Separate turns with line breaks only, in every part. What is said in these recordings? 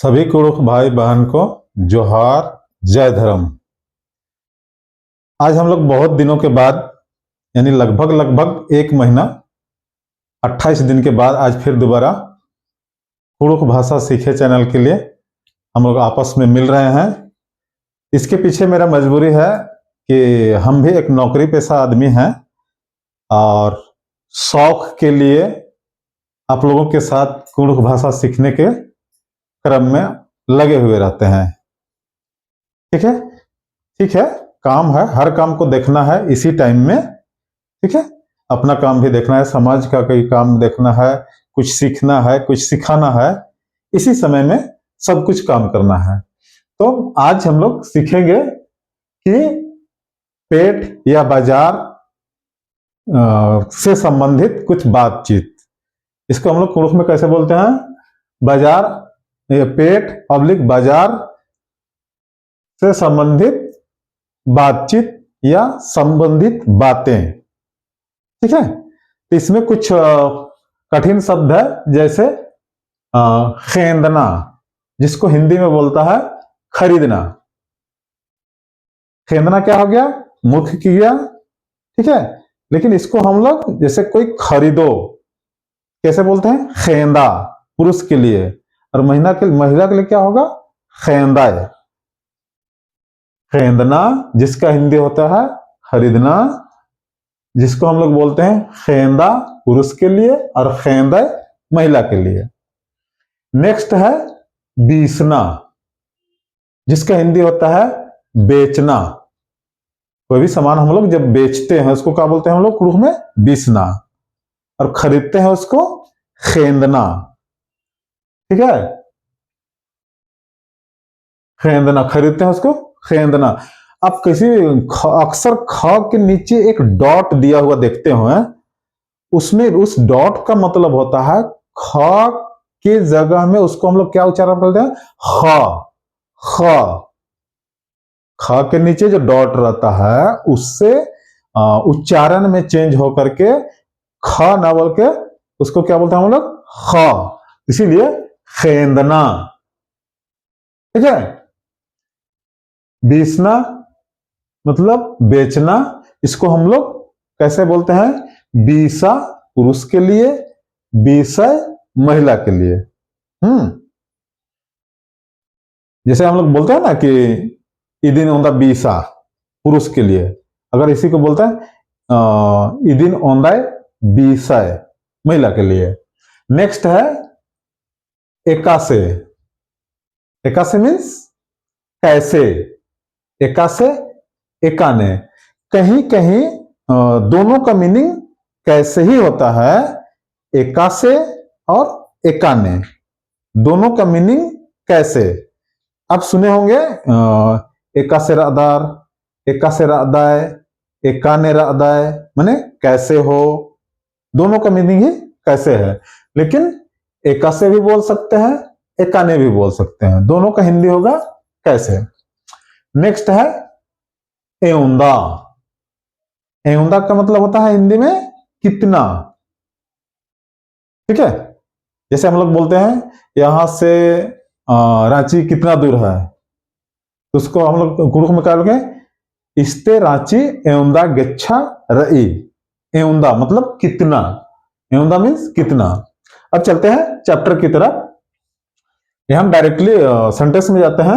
सभी कुरुख भाई बहन को जोहार, जय धर्म। आज हम लोग बहुत दिनों के बाद यानी लगभग 1 महीना 28 दिन के बाद आज फिर दोबारा कुरुख भाषा सीखे चैनल के लिए हम लोग आपस में मिल रहे हैं। इसके पीछे मेरा मजबूरी है कि हम भी एक नौकरी पेशा आदमी हैं और शौक के लिए आप लोगों के साथ कुरुख भाषा सीखने के क्रम में लगे हुए रहते हैं। ठीक है, ठीक है, काम है, हर काम को देखना है इसी टाइम में। ठीक है, अपना काम भी देखना है, समाज का कोई काम देखना है, कुछ सीखना है, कुछ सिखाना है, इसी समय में सब कुछ काम करना है। तो आज हम लोग सीखेंगे कि पेट या बाजार से संबंधित कुछ बातचीत। इसको हम लोग कुरुख में कैसे बोलते हैं? बाजार, पेट पब्लिक बाजार से संबंधित बातचीत या संबंधित बातें। ठीक है, तो इसमें कुछ कठिन शब्द है, जैसे खरीदना, जिसको हिंदी में बोलता है खरीदना। खरीदना क्या हो गया? मुख्य क्रिया। ठीक है, लेकिन इसको हम लोग जैसे कोई खरीदो कैसे बोलते हैं? खरीदा, पुरुष के लिए, और महिला के लिए क्या होगा? खरीदा। खरीदना जिसका हिंदी होता है खरीदना, जिसको हम लोग बोलते हैं खरीदा पुरुष के लिए और खरीदा महिला के लिए। नेक्स्ट है बीसना, जिसका हिंदी होता है बेचना। कोई भी सामान हम लोग जब बेचते हैं उसको क्या बोलते हैं हम लोग कुरुख में? बीसना। और खरीदते हैं उसको खरीदना। ठीक है, खरीदना, खरीदते हैं उसको खरीदना। आप किसी अक्सर ख के नीचे एक डॉट दिया हुआ देखते हो, उसमें उस डॉट का मतलब होता है ख के जगह में उसको हम लोग क्या उच्चारण करते हैं? ख। ख, ख के नीचे जो डॉट रहता है उससे उच्चारण में चेंज होकर के ख ना बोल के उसको क्या बोलते हैं हम लोग? ख। इसीलिए खरीदना। ठीक है, बीसना मतलब बेचना। इसको हम लोग कैसे बोलते हैं? बीसा पुरुष के लिए, बीसय महिला के लिए। जैसे हम लोग बोलते हैं ना कि इदिन ओंदा बीसा पुरुष के लिए, अगर इसी को बोलते हैं इदिन ओंदाय बीसय महिला के लिए। नेक्स्ट है एकासे। एकासे मीन्स कैसे। एकासे एकाने। कहीं कहीं दोनों का मीनिंग कैसे ही होता है। एकासे और एकाने दोनों का मीनिंग कैसे। आप सुने होंगे एकासे रादार, एकासे रादाय, एकाने रादाय, माने कैसे हो। दोनों का मीनिंग ही कैसे है, लेकिन एकासे भी बोल सकते हैं, एकाने भी बोल सकते हैं। दोनों का हिंदी होगा कैसे। नेक्स्ट है एउंदा। एउंदा का मतलब होता है हिंदी में कितना। ठीक है, जैसे हम लोग बोलते हैं यहां से रांची कितना दूर है, तो उसको हम लोग कुरुख में क्या बोलेंगे? इस्ते रांची एउंदा गेच्छा रई। एउंदा मतलब कितना। एउंदा मीन्स कितना। अब चलते हैं चैप्टर की तरफ। यहां हम डायरेक्टली सेंटेंस में जाते हैं,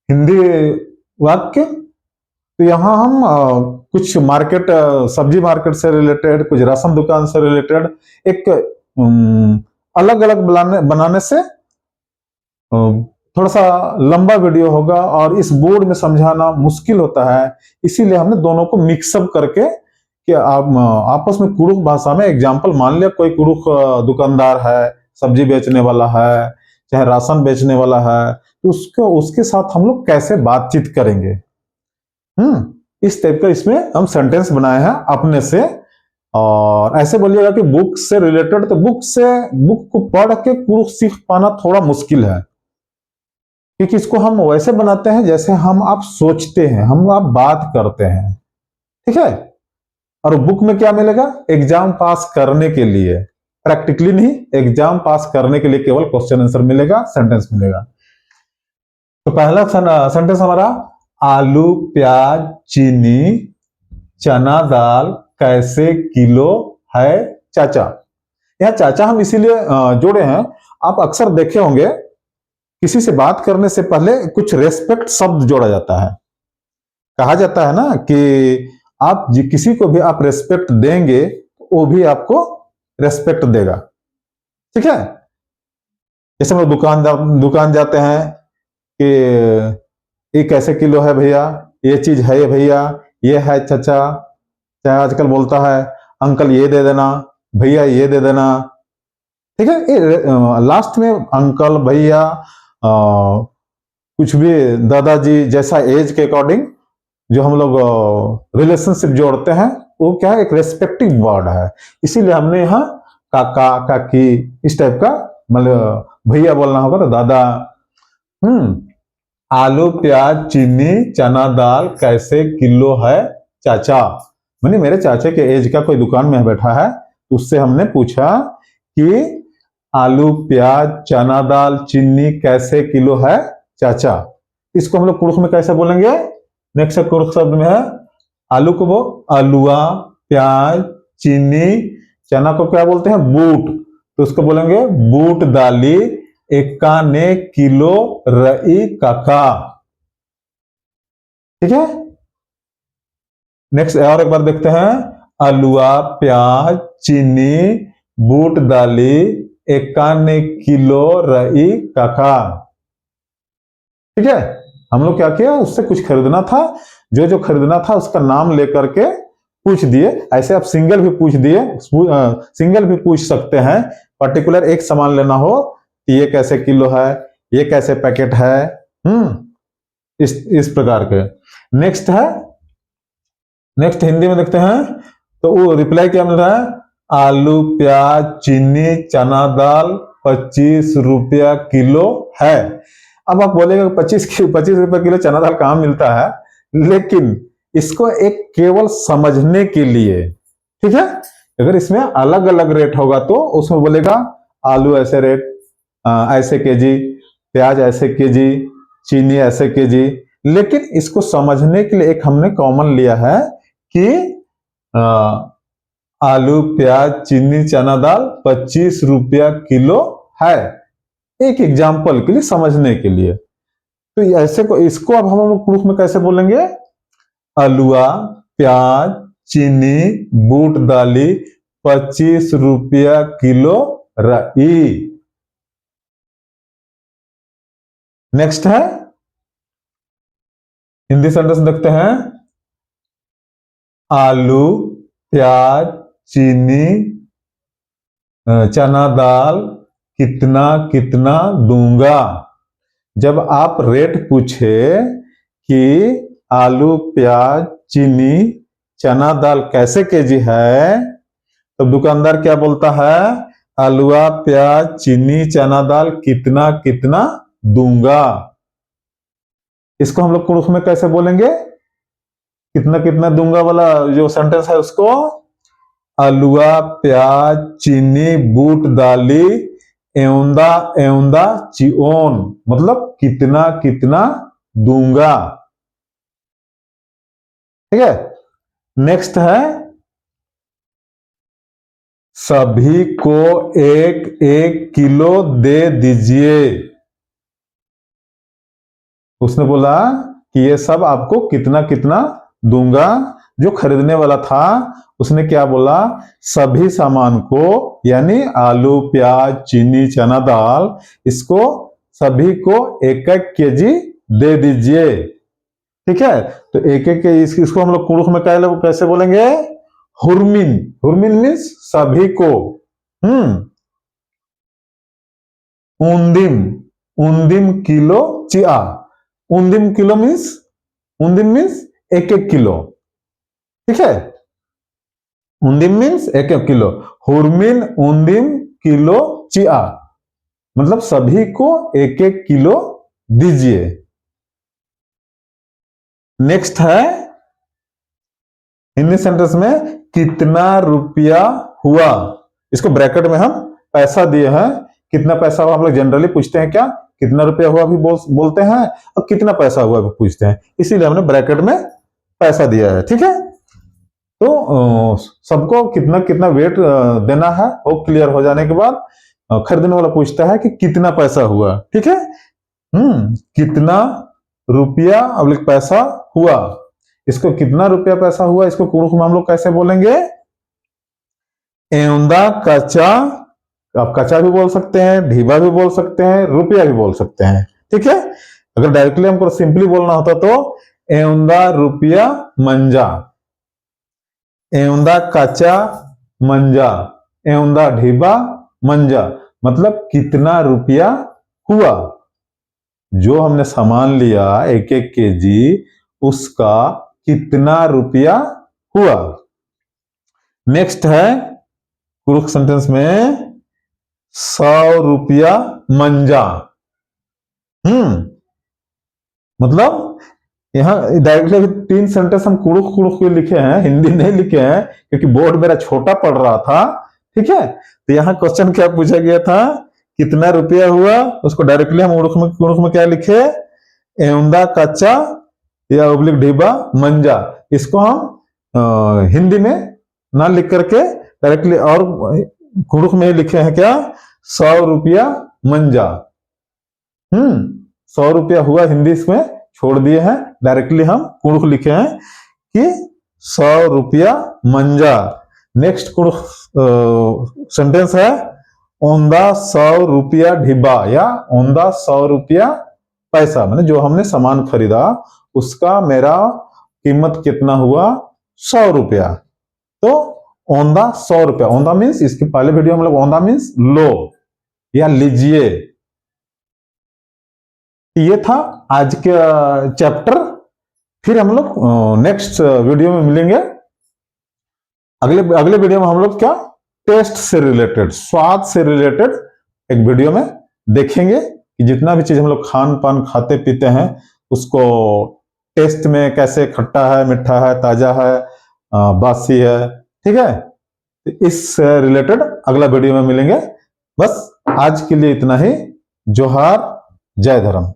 हिंदी वाक्य। तो यहां हम कुछ मार्केट, सब्जी मार्केट से रिलेटेड, कुछ राशन दुकान से रिलेटेड एक अलग अलग बनाने से थोड़ा सा लंबा वीडियो होगा और इस बोर्ड में समझाना मुश्किल होता है। इसीलिए हमने दोनों को मिक्सअप करके कि आप आपस में कुरुख भाषा में एग्जाम्पल, मान लिया कोई कुरुख दुकानदार है, सब्जी बेचने वाला है, चाहे राशन बेचने वाला है, तो उसके साथ हम लोग कैसे बातचीत करेंगे। इस टाइप का इसमें हम सेंटेंस बनाए हैं अपने से। और ऐसे बोलिएगा कि बुक से रिलेटेड, तो बुक को पढ़ के कुरुख सीख पाना थोड़ा मुश्किल है, क्योंकि इसको हम वैसे बनाते हैं जैसे हम आप सोचते हैं, हम आप बात करते हैं। ठीक है, और बुक में क्या मिलेगा? एग्जाम पास करने के लिए। प्रैक्टिकली नहीं, एग्जाम पास करने के लिए केवल क्वेश्चन आंसर मिलेगा, सेंटेंस मिलेगा। तो पहला सेंटेंस हमारा, आलू प्याज चीनी चना दाल कैसे किलो है चाचा। यह चाचा हम इसीलिए जोड़े हैं, आप अक्सर देखे होंगे किसी से बात करने से पहले कुछ रेस्पेक्ट शब्द जोड़ा जाता है। कहा जाता है ना कि आप किसी को भी आप रेस्पेक्ट देंगे वो भी आपको रेस्पेक्ट देगा, ठीक है। जैसे हम लोग दुकान जाते हैं कि ये कैसे किलो है भैया, ये चीज है भैया, ये है चाचा। चाहे आजकल बोलता है अंकल ये दे देना, भैया ये दे देना, ठीक है। ये लास्ट में अंकल भैया कुछ भी दादाजी जैसा एज के अकॉर्डिंग जो हम लोग रिलेशनशिप जोड़ते हैं वो क्या है, एक रेस्पेक्टिव वर्ड है। इसीलिए हमने यहाँ काका काकी इस टाइप का, मतलब भैया बोलना होगा तो दादा। आलू प्याज चीनी चना दाल कैसे किलो है चाचा। मैंने मेरे चाचा के एज का कोई दुकान में बैठा है, उससे हमने पूछा कि आलू प्याज चना दाल चीनी कैसे किलो है चाचा। इसको हम लोग कुर्ख में कैसे बोलेंगे, नेक्स्ट कुर्ख शब्द में है आलू को वो आलुआ, प्याज चीनी, चना को क्या बोलते हैं बूट, तो उसको बोलेंगे बूट दाली एकाने किलो रई काका, ठीक है। नेक्स्ट और एक बार देखते हैं, आलुआ प्याज चीनी बूट दाली एकाने किलो रई काका, ठीक है। हम लोग क्या किया, उससे कुछ खरीदना था, जो खरीदना था उसका नाम लेकर के पूछ दिए। ऐसे आप सिंगल भी पूछ दिए, सिंगल भी पूछ सकते हैं। पर्टिकुलर एक सामान लेना हो कि ये कैसे किलो है, ये कैसे पैकेट है, इस प्रकार के। नेक्स्ट हिंदी में देखते हैं, तो वो रिप्लाई क्या मिल रहा है, आलू प्याज चीनी चना दाल 25 रुपया किलो है। अब आप बोलेंगे 25 रुपए किलो चना दाल कहाँ मिलता है, लेकिन इसको एक केवल समझने के लिए, ठीक है। अगर इसमें अलग अलग रेट होगा तो उसमें बोलेगा आलू ऐसे रेट, ऐसे केजी, प्याज ऐसे केजी, चीनी ऐसे केजी। लेकिन इसको समझने के लिए एक हमने कॉमन लिया है कि आलू प्याज चीनी चना दाल 25 रुपया किलो है, एक एग्जाम्पल के लिए, समझने के लिए। तो ऐसे को इसको अब हम लोग प्रूफ में कैसे बोलेंगे, आलुआ प्याज चीनी बूट दाली 25 रुपया किलो रई। नेक्स्ट है हिंदी सेंटेंस देखते हैं, आलू प्याज चीनी चना दाल कितना कितना दूंगा। जब आप रेट पूछे कि आलू प्याज चीनी चना दाल कैसे केजी है, तो दुकानदार क्या बोलता है, आलूआ प्याज चीनी चना दाल कितना कितना दूंगा। इसको हम लोग कुर्ख में कैसे बोलेंगे, कितना कितना दूंगा वाला जो सेंटेंस है उसको, आलूआ प्याज चीनी बूट दाली एउंदा एउंदा चिओन, मतलब कितना कितना दूंगा, ठीक है। नेक्स्ट है, सभी को एक एक किलो दे दीजिए। उसने बोला कि ये सब आपको कितना कितना दूंगा। जो खरीदने वाला था उसने क्या बोला, सभी सामान को, यानी आलू प्याज चीनी चना दाल, इसको सभी को एक एक केजी दे दीजिए, ठीक है। तो एक एक इसको हम लोग कुरुख में कैसे बोलेंगे, हुरमिन। हुरमिन मीन्स सभी को। उन्दिम, उन्दिम किलो चिया। उन्दिम किलो मीन्स, उन्दिम मीन्स एक एक किलो, ठीक है। उन्दिम मीन्स एक एक किलो, हुरमिन उन्दिम किलो चिया, मतलब सभी को एक एक किलो दीजिए। नेक्स्ट है हिंदी सेंटेंस में, कितना रुपया हुआ। इसको ब्रैकेट में हम पैसा दिए हैं, कितना पैसा हुआ हम लोग जनरली पूछते हैं क्या, कितना रुपया हुआ भी बोलते हैं, और कितना पैसा हुआ भी पूछते हैं, इसीलिए हमने ब्रैकेट में पैसा दिया है। ठीक है, तो सबको कितना कितना वेट देना है वो क्लियर हो जाने के बाद खरीदने वाला पूछता है कि कितना पैसा हुआ। ठीक है, कितना रुपया अब पैसा हुआ, इसको कितना रुपया पैसा हुआ, इसको कुड़ुख में हम लोग कैसे बोलेंगे, एउंदा कचा, आप कचा भी बोल सकते हैं, ढीबा भी बोल सकते हैं, रुपया भी बोल सकते हैं। ठीक है, अगर डायरेक्टली हमको सिंपली बोलना होता तो एउंदा रुपया मंजा, एउंदा कचा मंजा, एउंदा ढीबा मंजा, मतलब कितना रुपया हुआ, जो हमने सामान लिया 1-1 केजी उसका कितना रुपया हुआ। नेक्स्ट है कुड़ुख सेंटेंस में 100 रुपया मंजा। मतलब यहाँ डायरेक्टली 3 सेंटेंस हम कुड़ुख कुड़ुख के लिखे हैं, हिंदी नहीं लिखे हैं क्योंकि बोर्ड मेरा छोटा पड़ रहा था। ठीक है, तो यहाँ क्वेश्चन क्या पूछा गया था, कितना रुपया हुआ, उसको डायरेक्टली हम कुड़ुख में क्या लिखे, एउंदा कच्चा या ओब्लिक ढीबा मंजा, इसको हम हिंदी में ना लिख करके डायरेक्टली और कुड़ुख में लिखे हैं क्या, 100 रुपया मंजा। 100 रुपया हुआ हिंदी इसमें छोड़ दिए हैं, डायरेक्टली हम कुड़ुख लिखे हैं कि 100 रुपया मंजा। नेक्स्ट कुड़ुख सेंटेंस है ओंदा 100 रुपया ढिबा या ओंदा 100 रुपया पैसा, मैंने जो हमने सामान खरीदा उसका मेरा कीमत कितना हुआ, 100 रुपया। तो ओंदा 100 रुपया, ओंदा मीन्स इसके पहले वीडियो में हम लोग ओंदा मीन्स लो या लीजिए। ये था आज का चैप्टर, फिर हम लोग नेक्स्ट वीडियो में मिलेंगे। अगले वीडियो में हम लोग क्या, टेस्ट से रिलेटेड, स्वाद से रिलेटेड एक वीडियो में देखेंगे कि जितना भी चीज हम लोग खान पान खाते पीते हैं उसको टेस्ट में कैसे खट्टा है, मीठा है, ताजा है, बासी है। ठीक है, इस रिलेटेड अगला वीडियो में मिलेंगे। बस आज के लिए इतना ही। जोहार, जय धर्म।